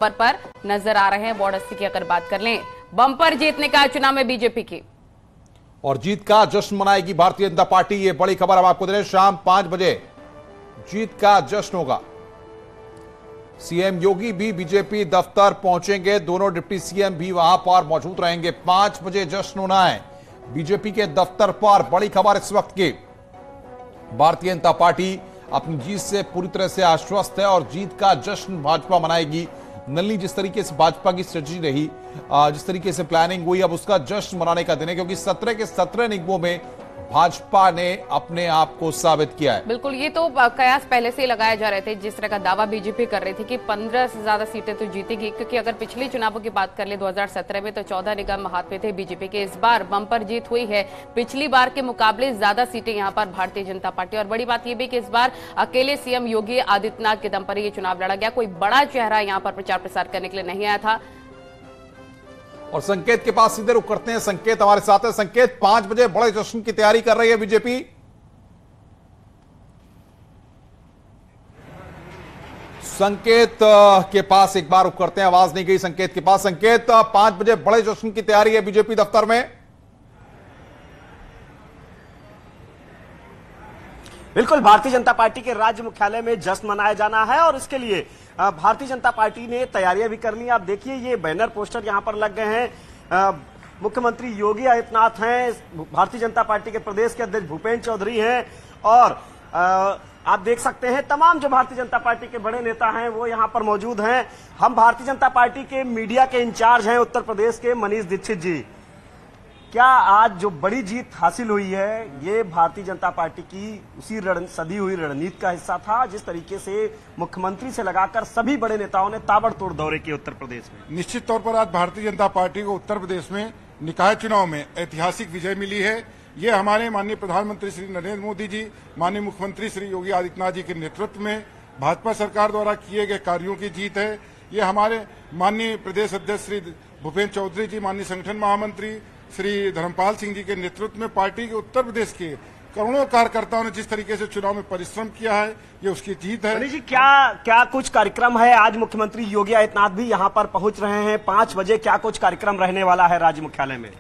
पर नजर आ रहे हैं। वार्ड 80 की अगर बात कर लें, बम्पर जीतने का चुनाव में बीजेपी की और जीत का जश्न मनाएगी भारतीय जनता पार्टी। ये बड़ी खबर हम आपको दे रहे हैं। शाम 5 बजे जीत का जश्न होगा। सीएम योगी भी बीजेपी दफ्तर पहुंचेंगे, दोनों डिप्टी सीएम भी वहां पर मौजूद रहेंगे। 5 बजे जश्न होना है बीजेपी के दफ्तर पर। बड़ी खबर इस वक्त की, भारतीय जनता पार्टी अपनी जीत से पूरी तरह से आश्वस्त है और जीत का जश्न भाजपा मनाएगी। नलिनी जिस तरीके से भाजपा की स्ट्रेटजी रही, जिस तरीके से प्लानिंग हुई, अब उसका जश्न मनाने का दिन है, क्योंकि 17 के 17 निगमों में भाजपा ने अपने आप को साबित किया है। बिल्कुल, ये तो कयास पहले से ही लगाए जा रहे थे। जिस तरह का दावा बीजेपी कर रही थी कि 15 से ज्यादा सीटें तो जीतेगी, क्योंकि अगर पिछले चुनावों की बात कर ले 2017 में तो 14 निगम हाथ में थे बीजेपी के। इस बार बम्पर जीत हुई है, पिछली बार के मुकाबले ज्यादा सीटें यहाँ पर भारतीय जनता पार्टी। और बड़ी बात यह भी कि इस बार अकेले सीएम योगी आदित्यनाथ के दम पर ये चुनाव लड़ा गया। कोई बड़ा चेहरा यहाँ पर प्रचार प्रसार करने के लिए नहीं आया था। और संकेत के पास सीधे रुक करते हैं। संकेत हमारे साथ है। संकेत, 5 बजे बड़े जश्न की तैयारी कर रही है बीजेपी। संकेत के पास एक बार रुक करते हैं, आवाज नहीं गई संकेत के पास। संकेत, 5 बजे बड़े जश्न की तैयारी है बीजेपी दफ्तर में। बिल्कुल, भारतीय जनता पार्टी के राज्य मुख्यालय में जश्न मनाया जाना है और इसके लिए भारतीय जनता पार्टी ने तैयारियां भी कर ली। आप देखिए, ये बैनर पोस्टर यहां पर लग गए हैं। मुख्यमंत्री योगी आदित्यनाथ हैं, भारतीय जनता पार्टी के प्रदेश के अध्यक्ष भूपेंद्र चौधरी हैं और आप देख सकते हैं तमाम जो भारतीय जनता पार्टी के बड़े नेता हैं वो यहां पर मौजूद हैं। हम भारतीय जनता पार्टी के मीडिया के इंचार्ज हैं उत्तर प्रदेश के मनीष दीक्षित जी। क्या आज जो बड़ी जीत हासिल हुई है, ये भारतीय जनता पार्टी की उसी सदी हुई रणनीति का हिस्सा था, जिस तरीके से मुख्यमंत्री से लगाकर सभी बड़े नेताओं ने ताबड़तोड़ दौरे किए उत्तर प्रदेश में? निश्चित तौर पर आज भारतीय जनता पार्टी को उत्तर प्रदेश में निकाय चुनाव में ऐतिहासिक विजय मिली है। ये हमारे माननीय प्रधानमंत्री श्री नरेंद्र मोदी जी, माननीय मुख्यमंत्री श्री योगी आदित्यनाथ जी के नेतृत्व में भाजपा सरकार द्वारा किए गए कार्यों की जीत है। ये हमारे माननीय प्रदेश अध्यक्ष श्री भूपेंद्र चौधरी जी, माननीय संगठन महामंत्री श्री धर्मपाल सिंह जी के नेतृत्व में पार्टी के उत्तर प्रदेश के करोड़ों कार्यकर्ताओं ने जिस तरीके से चुनाव में परिश्रम किया है, ये उसकी जीत है। मनीष जी, क्या कुछ कार्यक्रम है? आज मुख्यमंत्री योगी आदित्यनाथ भी यहाँ पर पहुंच रहे हैं 5 बजे। क्या कुछ कार्यक्रम रहने वाला है राज्य मुख्यालय में?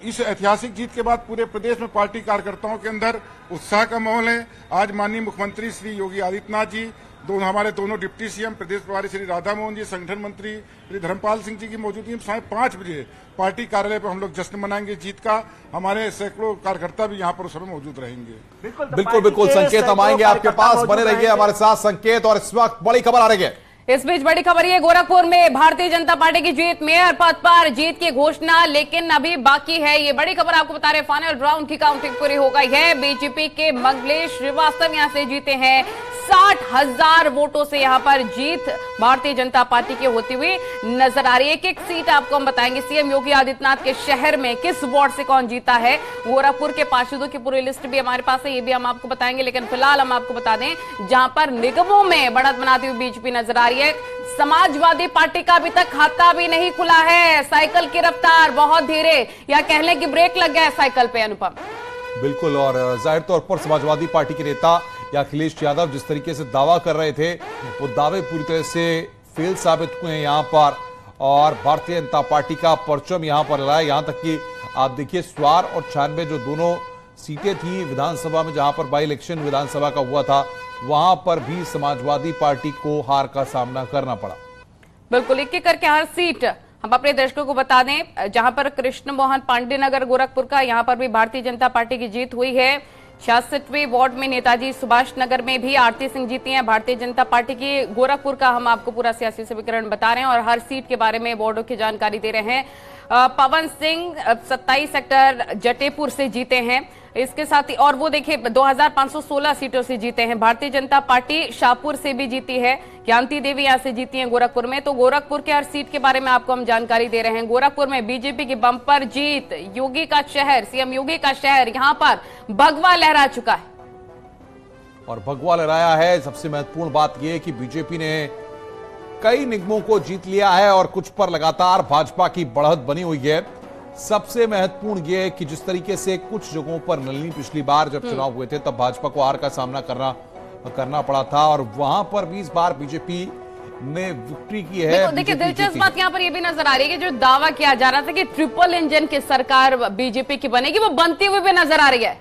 इस ऐतिहासिक जीत के बाद पूरे प्रदेश में पार्टी कार्यकर्ताओं के अंदर उत्साह का माहौल है। आज माननीय मुख्यमंत्री श्री योगी आदित्यनाथ जी, हमारे दोनों डिप्टी सीएम, प्रदेश प्रभारी श्री राधा मोहन जी, संगठन मंत्री श्री धर्मपाल सिंह जी की मौजूदगी में साढ़े 5 बजे पार्टी कार्यालय पर हम लोग जश्न मनाएंगे जीत का। हमारे सैकड़ों कार्यकर्ता भी यहाँ पर उस समय मौजूद रहेंगे। बिल्कुल संकेत, हम आएंगे आपके पास, बने रहिए हमारे साथ संकेत। और इस वक्त बड़ी खबर आ रही है। इस बीच बड़ी खबर ये, गोरखपुर में भारतीय जनता पार्टी की जीत, मेयर पद पर जीत की घोषणा लेकिन अभी बाकी है। ये बड़ी खबर आपको बता रहे, फाइनल राउंड की काउंटिंग पूरी हो गई है। बीजेपी के मंगलेश श्रीवास्तव यहां से जीते हैं। 60,000 वोटों से यहां पर जीत भारतीय जनता पार्टी की होती हुई नजर आ रही है। एक सीट आपको हम बताएंगे सीएम योगी आदित्यनाथ के शहर में किस वार्ड से कौन जीता है। गोरखपुर के पार्षदों की पूरी लिस्ट भी हमारे पास है, ये भी हम आपको बताएंगे। लेकिन फिलहाल हम आपको बता दें, जहां पर निगमों में बढ़त बनाती हुई बीजेपी नजर आ रही है। समाजवादी पार्टी का अभी तक खाता भी नहीं खुला है। साइकिल की रफ्तार बहुत धीरे, या कह लें कि ब्रेक लग गया है साइकिल पे। अनुपम, बिल्कुल, और जाहिर तौर पर समाजवादी पार्टी के नेता या अखिलेश यादव जिस तरीके से दावा कर रहे थे, वो दावे पूरी तरह से फेल साबित हुए हैं यहाँ पर। और भारतीय जनता पार्टी का परचम यहाँ पर लड़ा है। यहाँ तक कि आप देखिए, स्वार और 96 जो दोनों सीटें थी विधानसभा में, जहां पर बाई इलेक्शन विधानसभा का हुआ था, वहां पर भी समाजवादी पार्टी को हार का सामना करना पड़ा। बिल्कुल, एक एक करके हर सीट हम अपने दर्शकों को बता दें। जहां पर कृष्ण मोहन पांडे नगर गोरखपुर का, यहां पर भी भारतीय जनता पार्टी की जीत हुई है। 66वें वार्ड में नेताजी सुभाष नगर में भी आरती सिंह जीती हैं भारतीय जनता पार्टी की। गोरखपुर का हम आपको पूरा सियासी समीकरण बता रहे हैं और हर सीट के बारे में वार्डों की जानकारी दे रहे हैं। पवन सिंह 27 सेक्टर जटेपुर से जीते हैं। इसके साथ ही और वो देखिए 2516 सीटों से जीते हैं। भारतीय जनता पार्टी शाहपुर से भी जीती है। ज्ञानती देवी यहां से जीती हैं गोरखपुर में। तो गोरखपुर के हर सीट के बारे में आपको हम जानकारी दे रहे हैं। गोरखपुर में बीजेपी की बम्पर जीत, योगी का शहर, सीएम योगी का शहर, यहां पर भगवा लहरा चुका है और भगवा लहराया है। सबसे महत्वपूर्ण बात यह है कि बीजेपी ने कई निगमों को जीत लिया है और कुछ पर लगातार भाजपा की बढ़त बनी हुई है। सबसे महत्वपूर्ण यह है कि जिस तरीके से कुछ जगहों पर नलिनी पिछली बार जब चुनाव हुए थे तब भाजपा को हार का सामना करना पड़ा था, और वहां पर भी इस बार बीजेपी ने विक्ट्री की है। देखिए दिलचस्प बात यहाँ पर यह भी नजर आ रही है कि जो दावा किया जा रहा था कि ट्रिपल इंजन की सरकार बीजेपी की बनेगी, वो बनती हुई भी नजर आ रही है।